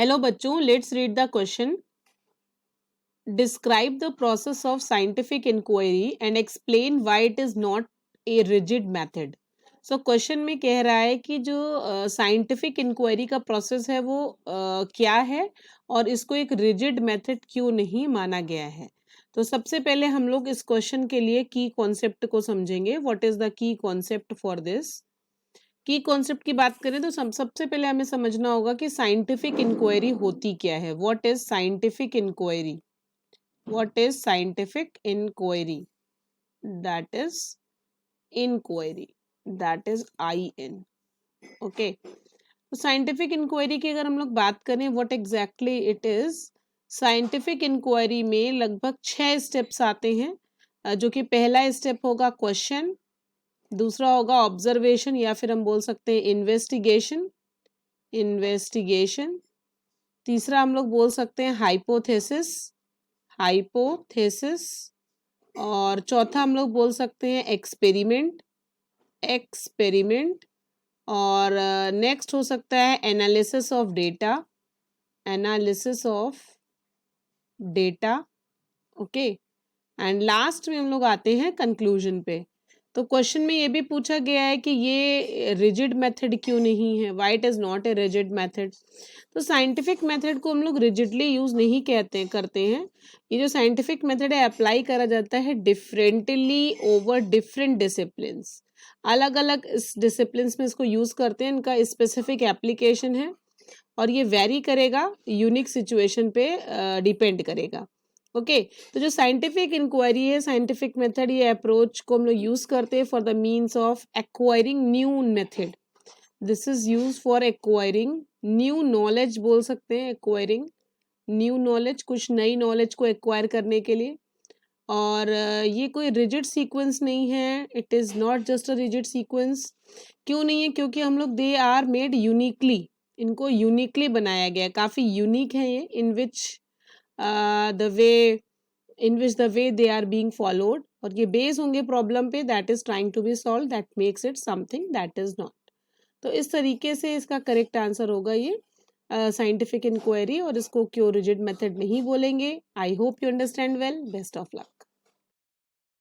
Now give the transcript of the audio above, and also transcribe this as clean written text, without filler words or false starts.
Hello बच्चों, let's read the question. Describe the process of scientific inquiry and explain why it is not a rigid method. So question में कह रहा है कि जो scientific inquiry का प्रोसेस है वो क्या है और इसको एक रिजिड मेथड क्यों नहीं माना गया है. तो सबसे पहले हम लोग इस क्वेश्चन के लिए की कॉन्सेप्ट को समझेंगे. What is the key concept for this. की कॉन्सेप्ट की बात करें तो सबसे पहले हमें समझना होगा कि साइंटिफिक इंक्वायरी होती क्या है. What is scientific inquiry. What is scientific inquiry. That is inquiry. That is IN. Okay. तो साइंटिफिक इंक्वायरी की अगर हम लोग बात करें what exactly it is. Scientific inquiry में लगभग 6 स्टेप्स आते हैं, जो कि पहला स्टेप होगा क्वेश्चन, दूसरा होगा ऑब्जर्वेशन या फिर हम बोल सकते हैं इन्वेस्टिगेशन. इन्वेस्टिगेशन. तीसरा हम लोग बोल सकते हैं हाइपोथेसिस. हाइपोथेसिस. और चौथा हम लोग बोल सकते हैं एक्सपेरिमेंट. एक्सपेरिमेंट. और नेक्स्ट हो सकता है analysis of data. Analysis of data. Okay. And last में हम लोग आते हैं कंक्लूजन पे. तो क्वेश्चन में ये भी पूछा गया है कि ये रिजिड मेथड क्यों नहीं है. Why it is not a rigid method. तो साइंटिफिक मेथड को हम लोग रिजिडली यूज नहीं करते हैं. ये जो साइंटिफिक मेथड है अप्लाई करा जाता है डिफरेंटली ओवर डिफरेंट डिसिप्लिन्स. अलग अलग इस डिसिप्लिन्स में इसको यूज करते हैं. इनका स्पेसिफिक एप्लीकेशन है और ये वेरी करेगा, यूनिक सिचुएशन पे डिपेंड करेगा. ओके. तो जो साइंटिफिक इंक्वायरी है, साइंटिफिक मेथड, ये अप्रोच को हम लोग यूज करते हैं for the means of acquiring new method. This is use for acquiring new knowledge बोल सकते हैं. एक्वायरिंग न्यू नॉलेज, कुछ नई नॉलेज को एक्वायर करने के लिए. और ये कोई रिजिड सीक्वेंस नहीं है. It is not just a rigid sequence. क्यों नहीं है? क्योंकि हम लोग दे आर मेड यूनिकली. इनको यूनिकली बनाया गया है. काफी यूनिक है ये. इन विच the way they are being followed, और ये बेस होंगे प्रॉब्लम पे that is trying to be solved, that makes it something that is not. तो इस तरीके से इसका करेक्ट आंसर होगा ये साइंटिफिक इंक्वायरी. और इसको क्यों रिजिड मेथड नहीं बोलेंगे. I hope you understand well. Best of luck.